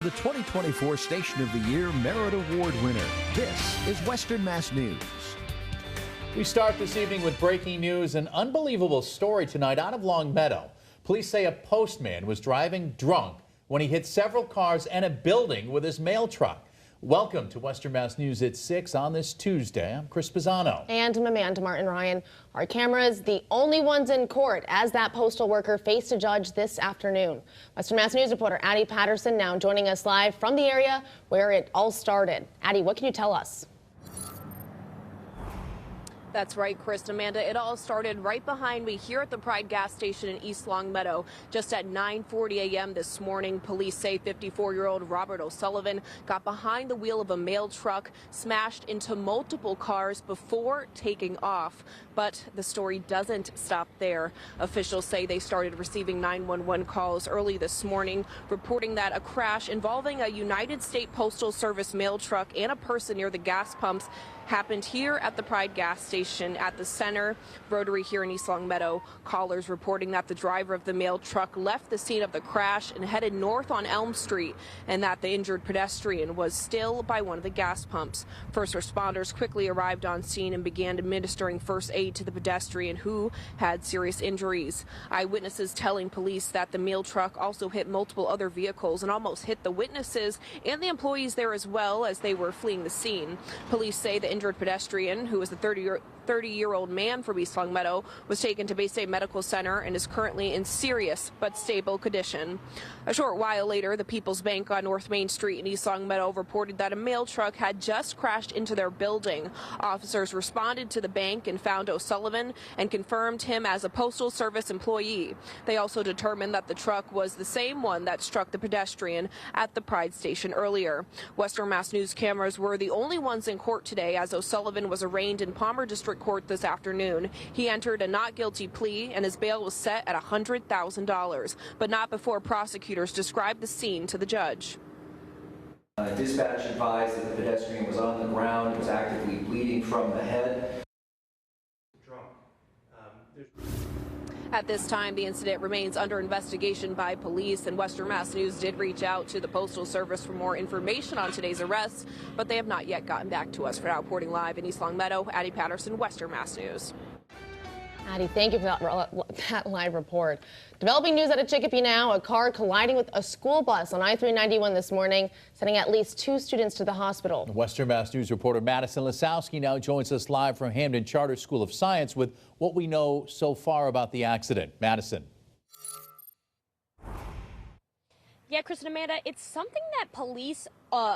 the 2024 Station of the Year Merit Award winner. This is Western Mass News. We start this evening with breaking news. An unbelievable story tonight out of Longmeadow. Police say a postman was driving drunk when he hit several cars and a building with his mail truck. Welcome to Western Mass News at 6 on this Tuesday. I'm Chris Pisano. And I'm Amanda Martin Ryan. Our cameras, the only ones in court as that postal worker faced a judge this afternoon. Western Mass News reporter Addie Patterson now joining us live from the area where it all started. Addie, what can you tell us? That's right, Chris. Amanda, it all started right behind me here at the Pride gas station in East Longmeadow. Just at 9:40 a.m. this morning, police say 54-year-old Robert O'Sullivan got behind the wheel of a mail truck, smashed into multiple cars before taking off. But the story doesn't stop there. Officials say they started receiving 911 calls early this morning, reporting that a crash involving a United States Postal Service mail truck and a person near the gas pumps happened here at the Pride gas station at the center rotary here in East Longmeadow. Callers reporting that the driver of the mail truck left the scene of the crash and headed north on Elm Street, and that the injured pedestrian was still by one of the gas pumps. First responders quickly arrived on scene and began administering first aid to the pedestrian, who had serious injuries. Eyewitnesses telling police that the mail truck also hit multiple other vehicles and almost hit the witnesses and the employees there as well as they were fleeing the scene. Police say the injured pedestrian, who was the 30-year-old man from East Longmeadow, was taken to Bay State Medical Center and is currently in serious but stable condition. A short while later, the People's Bank on North Main Street in East Longmeadow reported that a mail truck had just crashed into their building. Officers responded to the bank and found O'Sullivan and confirmed him as a Postal Service employee. They also determined that the truck was the same one that struck the pedestrian at the Pride station earlier. Western Mass News cameras were the only ones in court today, as O'Sullivan was arraigned in Palmer District Court this afternoon. He entered a not guilty plea and his bail was set at $100,000, but not before prosecutors described the scene to the judge. Dispatch advised that the pedestrian was on the ground, was actively bleeding from the head. At this time, the incident remains under investigation by police, and Western Mass News did reach out to the Postal Service for more information on today's arrests, but they have not yet gotten back to us. For now, reporting live in East Longmeadow, Addie Patterson, Western Mass News. Addie, thank you for that live report. Developing news out of Chicopee now. A car colliding with a school bus on I-391 this morning, sending at least 2 students to the hospital. Western Mass News reporter Madison Lasowski now joins us live from Hamden Charter School of Science with what we know so far about the accident. Madison. Yeah, Chris and Amanda, it's something that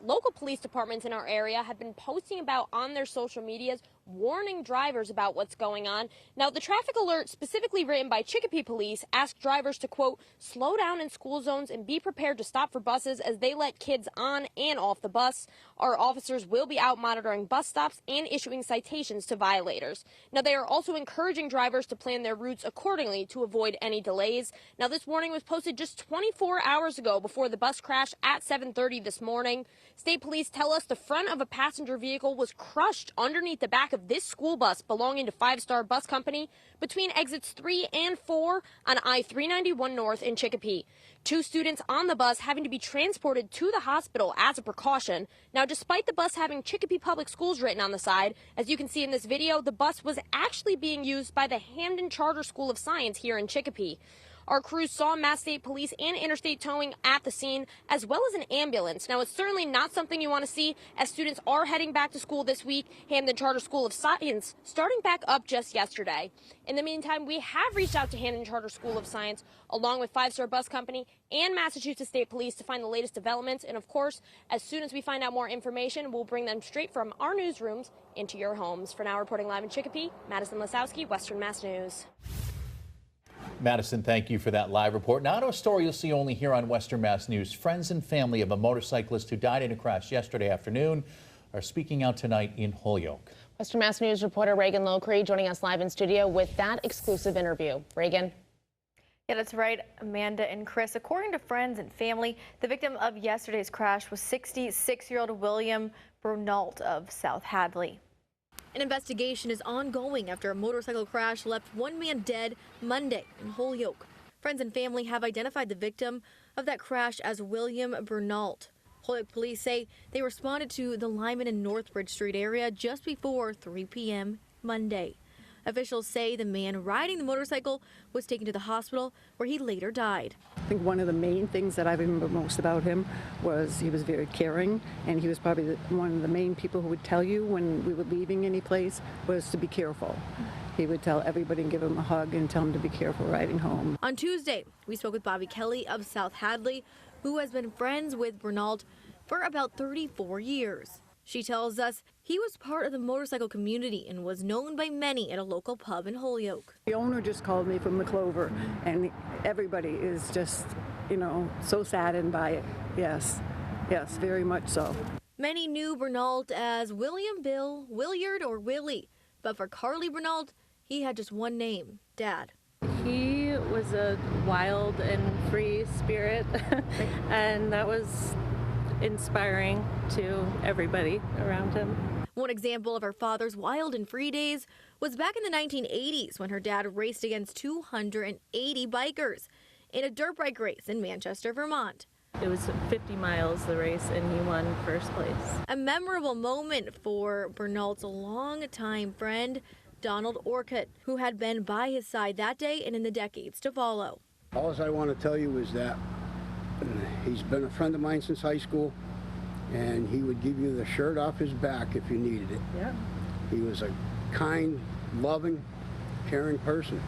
local police departments in our area have been posting about on their social medias, warning drivers about what's going on. Now, the traffic alert specifically written by Chicopee Police asked drivers to, quote, slow down in school zones and be prepared to stop for buses as they let kids on and off the bus. Our officers will be out monitoring bus stops and issuing citations to violators. Now, they are also encouraging drivers to plan their routes accordingly to avoid any delays. Now, this warning was posted just 24 hours ago before the bus crash at 7:30 this morning. State police tell us the front of a passenger vehicle was crushed underneath the back of this school bus belonging to Five Star Bus Company between exits 3 and 4 on I-391 North in Chicopee. 2 students on the bus having to be transported to the hospital as a precaution. Now, despite the bus having Chicopee Public Schools written on the side, as you can see in this video, the bus was actually being used by the Hamden Charter School of Science here in Chicopee. Our crews saw Mass State Police and Interstate Towing at the scene, as well as an ambulance. Now, it's certainly not something you want to see, as students are heading back to school this week. Hamden Charter School of Science starting back up just yesterday. In the meantime, we have reached out to Hamden Charter School of Science, along with Five Star Bus Company and Massachusetts State Police, to find the latest developments. And of course, as soon as we find out more information, we'll bring them straight from our newsrooms into your homes. For now, reporting live in Chicopee, Madison Lasowski, Western Mass News. Madison, thank you for that live report. Now to a story you'll see only here on Western Mass News. Friends and family of a motorcyclist who died in a crash yesterday afternoon are speaking out tonight in Holyoke. Western Mass News reporter Reagan Locree joining us live in studio with that exclusive interview. Reagan. Yeah, that's right, Amanda and Chris. According to friends and family, the victim of yesterday's crash was 66-year-old William Brunault of South Hadley. An investigation is ongoing after a motorcycle crash left one man dead Monday in Holyoke. Friends and family have identified the victim of that crash as William Brunault. Holyoke police say they responded to the Lyman and Northbridge Street area just before 3 p.m. Monday. Officials say the man riding the motorcycle was taken to the hospital where he later died. I think one of the main things that I remember most about him was he was very caring, and he was probably one of the main people who would tell you when we were leaving any place was to be careful. He would tell everybody and give him a hug and tell him to be careful riding home. On Tuesday, we spoke with Bobby Kelly of South Hadley, who has been friends with Bernald for about 34 years. She tells us he was part of the motorcycle community and was known by many at a local pub in Holyoke. The owner just called me from the Clover, and everybody is just, so saddened by it. Yes, very much so. Many knew Bernald as William Bill, Williard, or Willie, but for Carly Bernald, he had just one name, Dad. He was a wild and free spirit, and that was inspiring to everybody around him. One example of her father's wild and free days was back in the 1980s when her dad raced against 280 bikers in a dirt bike race in Manchester, Vermont. It was 50 miles, the race, and he won first place. A memorable moment for Bernald's longtime friend, Donald Orcutt, who had been by his side that day and in the decades to follow. All I want to tell you is that he's been a friend of mine since high school, and he would give you the shirt off his back if you needed it. Yeah. He was a kind, loving, caring person.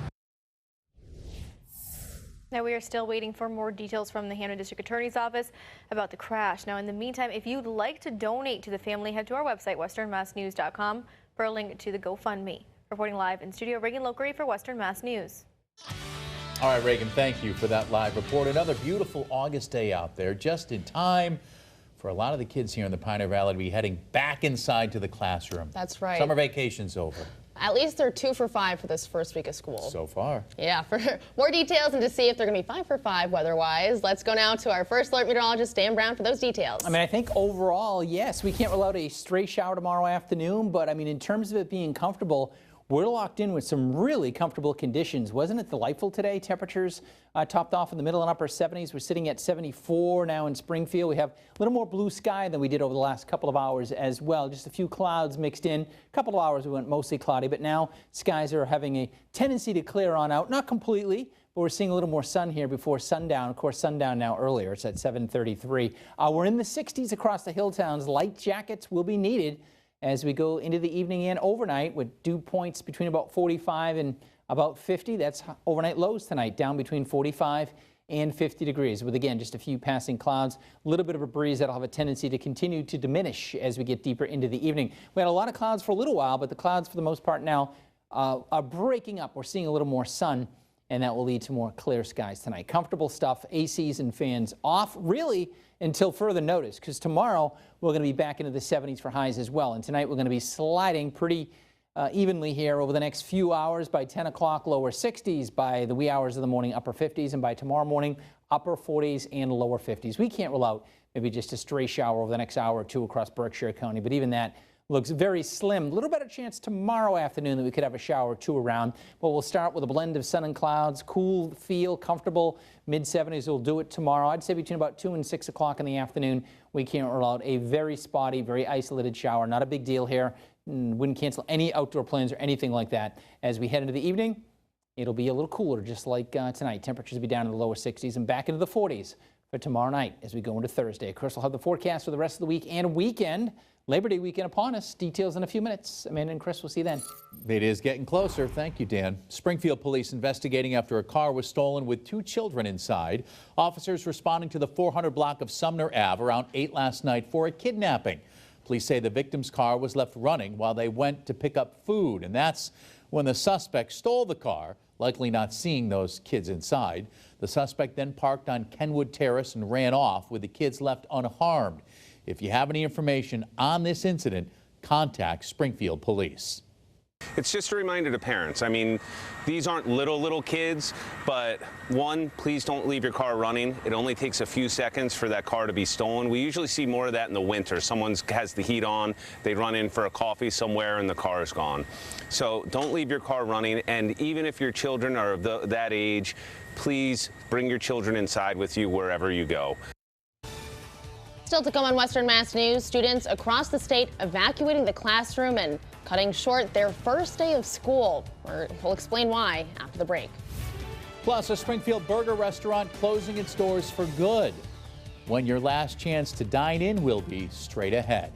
Now, we are still waiting for more details from the Hampden District Attorney's Office about the crash. Now, in the meantime, if you'd like to donate to the family, head to our website, westernmassnews.com, for a link to the GoFundMe. Reporting live in studio, Reagan Lokery for Western Mass News. All right, Reagan, thank you for that live report. Another beautiful August day out there, just in time for a lot of the kids here in the Pioneer Valley to be heading back inside to the classroom. That's right. Summer vacation's over. At least they're 2 for 5 for this first week of school. So far. Yeah, for more details and to see if they're going to be 5 for 5 weather-wise, let's go now to our first alert meteorologist, Dan Brown, for those details. I think overall, yes, we can't rule out a stray shower tomorrow afternoon, but in terms of it being comfortable, we're locked in with some really comfortable conditions. Wasn't it delightful today? Temperatures topped off in the middle and upper 70s. We're sitting at 74 now in Springfield. We have a little more blue sky than we did over the last couple of hours as well. Just a few clouds mixed in. A couple of hours we went mostly cloudy, but now skies are having a tendency to clear on out. Not completely, but we're seeing a little more sun here before sundown. Of course, sundown now earlier. It's at 7:33. We're in the 60s across the hill towns. Light jackets will be needed as we go into the evening and overnight, with dew points between about 45 and about 50. That's overnight lows tonight, down between 45 and 50 degrees, with again just a few passing clouds, a little bit of a breeze that'll have a tendency to continue to diminish as we get deeper into the evening. We had a lot of clouds for a little while, but the clouds for the most part now are breaking up. We're seeing a little more sun, and that will lead to more clear skies tonight. Comfortable stuff, ACs and fans off really until further notice, because tomorrow we're going to be back into the 70s for highs as well. And tonight we're going to be sliding pretty evenly here over the next few hours. By 10 o'clock, lower 60s. By the wee hours of the morning, upper 50s. And by tomorrow morning, upper 40s and lower 50s. We can't rule out maybe just a stray shower over the next hour or two across Berkshire County, but even that looks very slim. A little better chance tomorrow afternoon that we could have a shower or two around. But we'll start with a blend of sun and clouds, cool feel, comfortable. Mid-70s will do it tomorrow. I'd say between about 2 and 6 o'clock in the afternoon, we can't rule out a very spotty, very isolated shower. Not a big deal here. Wouldn't cancel any outdoor plans or anything like that. As we head into the evening, it'll be a little cooler, just like tonight. Temperatures will be down in the lower 60s and back into the 40s for tomorrow night as we go into Thursday. Of course, we'll have the forecast for the rest of the week and weekend. Labor Day weekend upon us. Details in a few minutes. Amanda and Chris will see you then. It is getting closer. Thank you, Dan. Springfield police investigating after a car was stolen with 2 children inside. Officers responding to the 400 block of Sumner Ave around 8 last night for a kidnapping. Police say the victim's car was left running while they went to pick up food, and that's when the suspect stole the car, likely not seeing those kids inside. The suspect then parked on Kenwood Terrace and ran off with the kids left unharmed. If you have any information on this incident, contact Springfield Police. It's just a reminder to parents. These aren't little kids, but one, please don't leave your car running. It only takes a few seconds for that car to be stolen. We usually see more of that in the winter. Someone has the heat on, they run in for a coffee somewhere and the car is gone. So don't leave your car running, and even if your children are of that age, please bring your children inside with you wherever you go. Still to come on Western Mass News, students across the state evacuating the classroom and cutting short their first day of school. We'll explain why after the break. Plus, a Springfield burger restaurant closing its doors for good. When your last chance to dine in will be straight ahead.